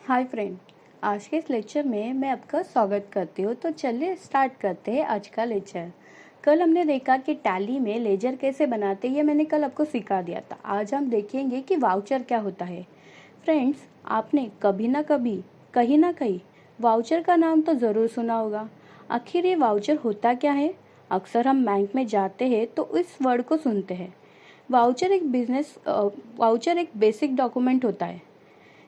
Hi friend, आज के इस लेक्चर में मैं आपका स्वागत करती हूँ। तो चलिए स्टार्ट करते हैं आज का लेक्चर। कल हमने देखा कि टैली में लेजर कैसे बनाते हैं, ये मैंने कल आपको सिखा दिया था। आज हम देखेंगे कि वाउचर क्या होता है। फ्रेंड्स, आपने कभी ना कभी कहीं ना कहीं वाउचर का नाम तो ज़रूर सुना होगा। आखिर ये वाउचर होता क्या है? अक्सर हम बैंक में जाते हैं तो इस वर्ड को सुनते हैं। वाउचर एक बेसिक डॉक्यूमेंट होता है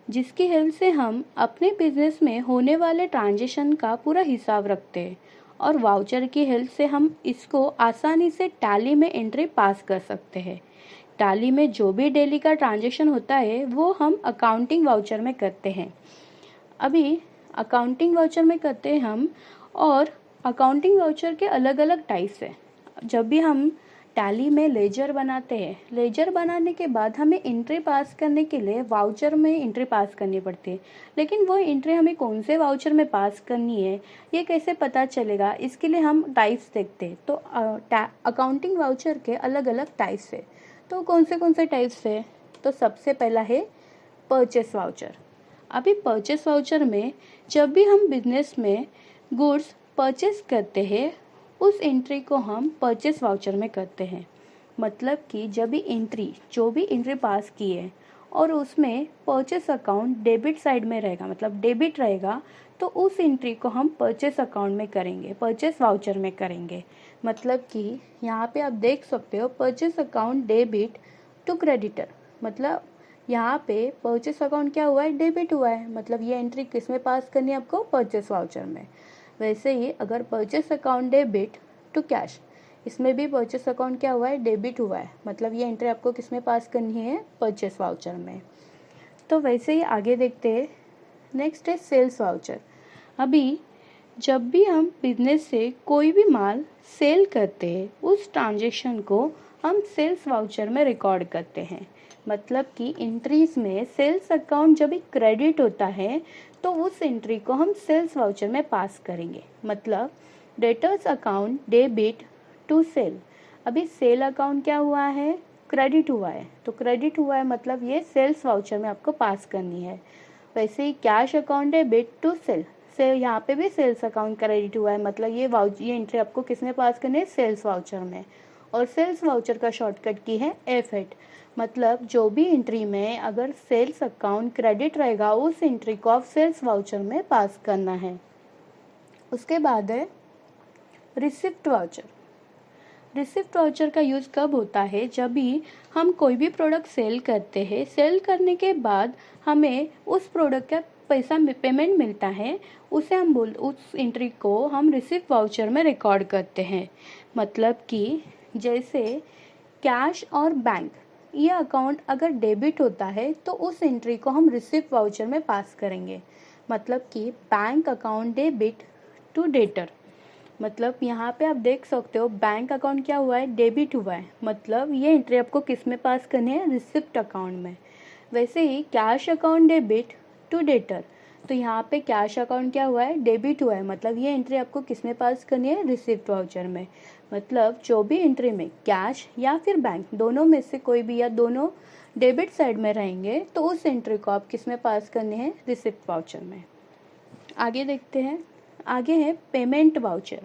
जिसकी हेल्प से हम अपने बिजनेस में होने वाले ट्रांजैक्शन का पूरा हिसाब रखते हैं, और वाउचर की हेल्प से हम इसको आसानी से टैली में एंट्री पास कर सकते हैं। टैली में जो भी डेली का ट्रांजैक्शन होता है वो हम अकाउंटिंग वाउचर में करते हैं। अभी अकाउंटिंग वाउचर में करते हैं हम, और अकाउंटिंग वाउचर के अलग अलग टाइप्स हैं। जब भी हम टैली में लेजर बनाते हैं, लेजर बनाने के बाद हमें एंट्री पास करने के लिए वाउचर में एंट्री पास करनी पड़ती है। लेकिन वो एंट्री हमें कौन से वाउचर में पास करनी है, ये कैसे पता चलेगा, इसके लिए हम टाइप्स देखते हैं। तो अकाउंटिंग वाउचर के अलग अलग टाइप्स है। तो कौन से टाइप्स है? तो सबसे पहला है परचेस वाउचर। अभी परचेस वाउचर में जब भी हम बिजनेस में गुड्स परचेस करते हैं, उस एंट्री को हम परचेस वाउचर में करते हैं। मतलब कि जो भी एंट्री पास की है और उसमें परचेस अकाउंट डेबिट साइड में रहेगा, मतलब डेबिट रहेगा, तो उस एंट्री को हम परचेस अकाउंट में करेंगे, परचेस वाउचर में करेंगे। मतलब कि यहाँ पे आप देख सकते हो purchase account debit to creditor. मतलब यहाँ पे परचेस अकाउंट क्या हुआ है? डेबिट हुआ है। मतलब ये एंट्री किस में पास करनी है आपको? परचेस वाउचर में। वैसे ही अगर purchase account debit to cash, इसमें भी परचेस अकाउंट क्या हुआ है? डेबिट हुआ है। मतलब ये एंट्री आपको किस में पास करनी है? परचेस वाउचर में। तो वैसे ही आगे देखते हैं। नेक्स्ट है सेल्स वाउचर। अभी जब भी हम बिजनेस से कोई भी माल सेल करते हैं, उस ट्रांजेक्शन को हम सेल्स वाउचर में रिकॉर्ड करते हैं। मतलब कि एंट्रीज में सेल्स अकाउंट जब भी क्रेडिट होता है तो उस एंट्री को हम सेल्स वाउचर में पास करेंगे। मतलब debtors account debit to sale. अभी सेल अकाउंट क्या हुआ है? क्रेडिट हुआ है। तो क्रेडिट हुआ है मतलब ये सेल्स वाउचर में आपको पास करनी है। वैसे ही cash account debit to sale, यहाँ पे भी सेल्स अकाउंट क्रेडिट हुआ है। मतलब ये एंट्री आपको किस में पास करनी है? सेल्स वाउचर में। और सेल्स वाउचर का शॉर्टकट की है F8। मतलब जो भी एंट्री में अगर सेल्स अकाउंट क्रेडिट रहेगा, उस एंट्री को आप सेल्स वाउचर में पास करना है। उसके बाद है रिसिप्ट वाउचर। रिसिप्ट वाउचर का यूज़ कब होता है? जब भी हम कोई भी प्रोडक्ट सेल करते हैं, सेल करने के बाद हमें उस प्रोडक्ट का पेमेंट मिलता है, उस एंट्री को हम रिसिप्ट वाउचर में रिकॉर्ड करते हैं। मतलब कि जैसे कैश और बैंक, ये अकाउंट अगर डेबिट होता है तो उस एंट्री को हम रिसिप्ट वाउचर में पास करेंगे। मतलब कि bank account debit to debtor. मतलब यहाँ पे आप देख सकते हो बैंक अकाउंट क्या हुआ है? डेबिट हुआ है। मतलब ये एंट्री आपको किस में पास करनी है? रिसिप्ट अकाउंट में। वैसे ही cash account debit to debtor, तो यहाँ पे कैश अकाउंट क्या हुआ है? डेबिट हुआ है। मतलब ये एंट्री आपको किस में पास करनी है? रिसिप्ट वाउचर में। मतलब जो भी एंट्री में कैश या फिर बैंक, दोनों में से कोई भी या दोनों डेबिट साइड में रहेंगे, तो उस एंट्री को आप किस में पास करनी है? रिसिप्ट वाउचर में। आगे देखते हैं। आगे है पेमेंट वाउचर।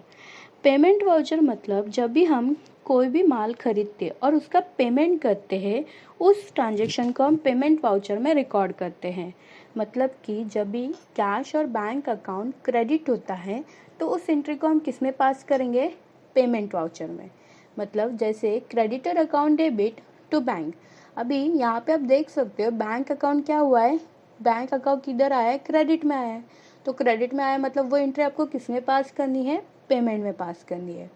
पेमेंट वाउचर मतलब जब भी हम कोई भी माल खरीदते और उसका पेमेंट करते हैं, उस ट्रांजैक्शन को हम पेमेंट वाउचर में रिकॉर्ड करते हैं। मतलब कि जब भी कैश और बैंक अकाउंट क्रेडिट होता है तो उस एंट्री को हम किस में पास करेंगे? पेमेंट वाउचर में। मतलब जैसे creditor account debit to bank. अभी यहाँ पे आप देख सकते हो बैंक अकाउंट क्या हुआ है? बैंक अकाउंट किधर आया है? क्रेडिट में आया है। तो क्रेडिट में आया मतलब वो एंट्री आपको किस में पास करनी है? पेमेंट में पास करनी है।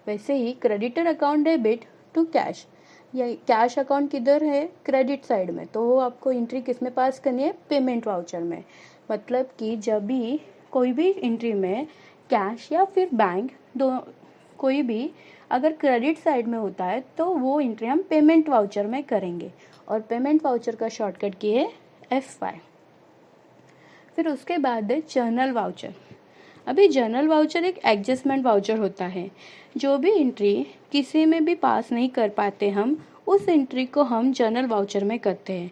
वैसे ही creditor account debit to cash, या कैश अकाउंट किधर है? क्रेडिट साइड में, तो वो आपको एंट्री किस में पास करनी है? पेमेंट वाउचर में। मतलब कि जब भी कोई भी एंट्री में कैश या फिर बैंक कोई भी अगर क्रेडिट साइड में होता है तो वो एंट्री हम पेमेंट वाउचर में करेंगे। और पेमेंट वाउचर का शॉर्टकट की है F5। फिर उसके बाद है जर्नल वाउचर। अभी जर्नल वाउचर एक एडजस्टमेंट वाउचर होता है। जो भी एंट्री किसी में भी पास नहीं कर पाते हम, उस एंट्री को हम जर्नल वाउचर में करते हैं।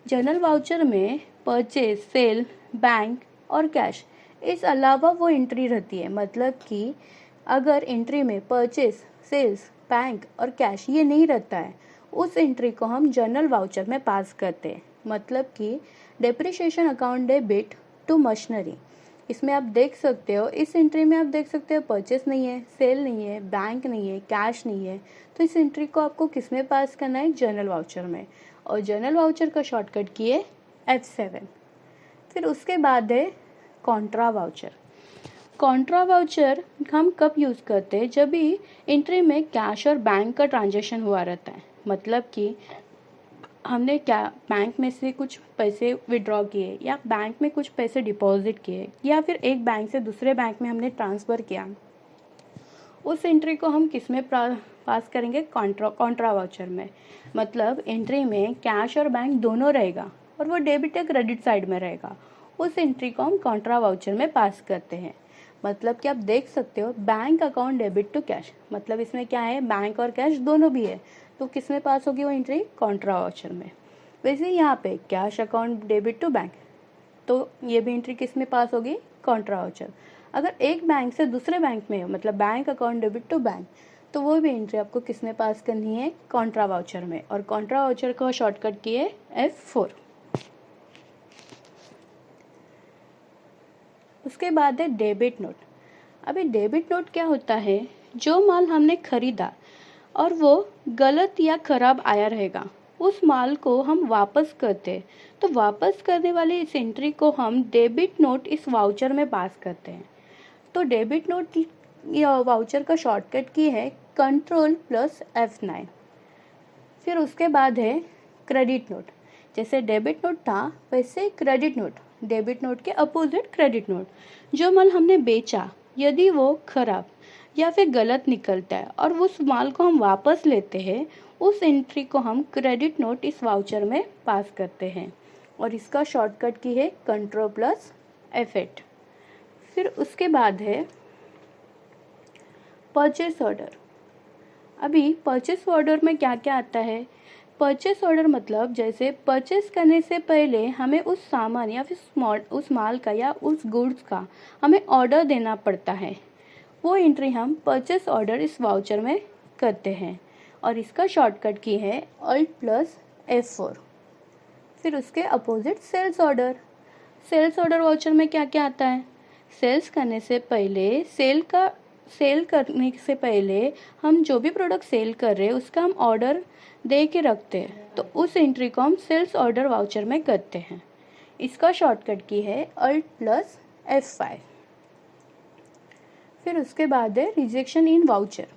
जनरल वाउचर में परचेज, सेल, बैंक और कैश इस अलावा वो एंट्री रहती है। मतलब कि अगर एंट्री में परचेज, सेल्स, बैंक और कैश ये नहीं रहता है, उस एंट्री को हम जनरल वाउचर में पास करते हैं। मतलब कि depreciation account debit to machinery, इसमें आप देख सकते हो, इस एंट्री में आप देख सकते हो परचेस नहीं है, सेल नहीं है, बैंक नहीं है, कैश नहीं है, तो इस एंट्री को आपको किस में पास करना है? जनरल वाउचर में। और जनरल वाउचर का शॉर्टकट की है F7। फिर उसके बाद है कॉन्ट्रा वाउचर। कॉन्ट्रा वाउचर हम कब यूज़ करते हैं? जब भी एंट्री में कैश और बैंक का ट्रांजेक्शन हुआ रहता है। मतलब कि हमने क्या बैंक में से कुछ पैसे विड्रॉ किए या बैंक में कुछ पैसे डिपॉजिट किए या फिर एक बैंक से दूसरे बैंक में हमने ट्रांसफ़र किया, उस एंट्री को हम किस में पास करेंगे? कॉन्ट्रा वाउचर में। मतलब एंट्री में कैश और बैंक दोनों रहेगा और वो डेबिट या क्रेडिट साइड में रहेगा, उस एंट्री को हम कॉन्ट्रा वाउचर में पास करते हैं। मतलब कि आप देख सकते हो bank account debit to cash, मतलब इसमें क्या है? बैंक और कैश दोनों भी है, तो किस में पास होगी वो एंट्री? कॉन्ट्रा वाउचर में। वैसे यहाँ पे cash account debit to bank, तो ये भी एंट्री किस में पास होगी? Contra voucher. अगर एक बैंक से दूसरे बैंक में हो, मतलब bank account debit to bank, तो वो भी एंट्री आपको किस में पास करनी है? कॉन्ट्रा वाउचर में। और कॉन्ट्रा वाउचर का शॉर्टकट की है F4। उसके बाद है डेबिट नोट। अभी डेबिट नोट क्या होता है? जो माल हमने खरीदा और वो गलत या खराब आया रहेगा, उस माल को हम वापस करते हैं, तो वापस करने वाली इस एंट्री को हम डेबिट नोट इस वाउचर में पास करते हैं। तो डेबिट नोट वाउचर का शॉर्टकट की है कंट्रोल प्लस F9। फिर उसके बाद है क्रेडिट नोट। जैसे डेबिट नोट था वैसे क्रेडिट नोट, डेबिट नोट के अपोजिट क्रेडिट नोट। जो माल हमने बेचा यदि वो खराब या फिर गलत निकलता है और उस माल को हम वापस लेते हैं, उस एंट्री को हम क्रेडिट नोट इस वाउचर में पास करते हैं और इसका शॉर्टकट की है कंट्रोल प्लस F8। फिर उसके बाद है परचेस ऑर्डर। अभी परचेस ऑर्डर में क्या क्या आता है? परचेस ऑर्डर मतलब जैसे परचेस करने से पहले हमें उस सामान या फिर उस माल का या उस गुड्स का हमें ऑर्डर देना पड़ता है, वो एंट्री हम परचेस ऑर्डर इस वाउचर में करते हैं और इसका शॉर्टकट की है Alt प्लस F4। फिर उसके opposite sales order. Sales order voucher में क्या क्या आता है? सेल्स करने से पहले सेल करने से पहले हम जो भी प्रोडक्ट सेल कर रहे हैं उसका हम ऑर्डर दे के रखते हैं, तो उस एंट्री को हम सेल्स ऑर्डर वाउचर में करते हैं। इसका शॉर्टकट की है Alt प्लस F5। फिर उसके बाद है रिजेक्शन इन वाउचर।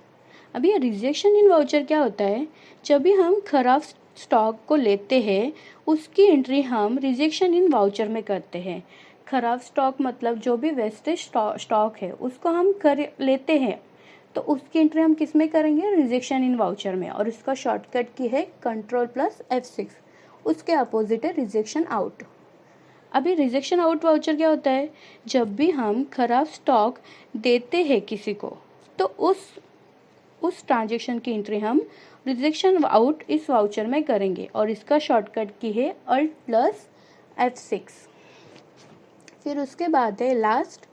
अभी ये रिजेक्शन इन वाउचर क्या होता है? जब भी हम खराब स्टॉक को लेते हैं उसकी एंट्री हम रिजेक्शन इन वाउचर में करते हैं। खराब स्टॉक मतलब जो भी वेस्टेज स्टॉक है उसको हम लेते हैं, तो उसकी एंट्री हम किस में करेंगे? रिजेक्शन इन वाउचर में। और इसका शॉर्टकट की है कंट्रोल प्लस F6। उसके अपोजिट है रिजेक्शन आउट। अभी रिजेक्शन आउट वाउचर क्या होता है? जब भी हम खराब स्टॉक देते हैं किसी को, तो उस ट्रांजेक्शन की एंट्री हम रिजेक्शन आउट इस वाउचर में करेंगे और इसका शॉर्टकट की है Alt प्लस F6। फिर उसके बाद है लास्ट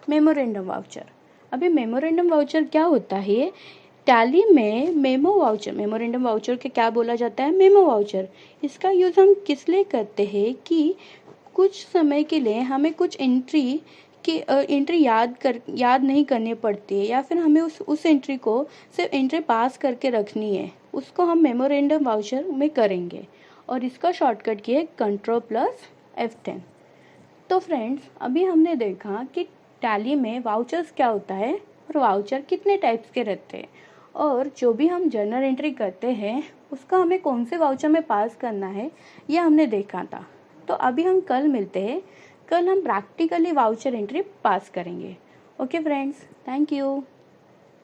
मेमोरेंडम वाउचर। अभी मेमोरेंडम वाउचर क्या होता है? टैली में मेमो वाउचर, मेमोरेंडम वाउचर के क्या बोला जाता है? Memo voucher. इसका यूज़ हम किस लिए करते हैं कि कुछ समय के लिए हमें कुछ एंट्री याद नहीं करनी पड़ती है या फिर हमें उस एंट्री को सिर्फ एंट्री पास करके रखनी है, उसको हम मेमोरेंडम वाउचर में करेंगे और इसका शॉर्टकट की है कंट्रोल प्लस F10। तो फ्रेंड्स अभी हमने देखा कि टैली में वाउचर्स क्या होता है और वाउचर कितने टाइप्स के रहते हैं और जो भी हम जर्नल एंट्री करते हैं उसका हमें कौन से वाउचर में पास करना है यह हमने देखा था। तो अभी हम कल मिलते हैं, कल हम प्रैक्टिकली वाउचर एंट्री पास करेंगे। Okay friends, thank you.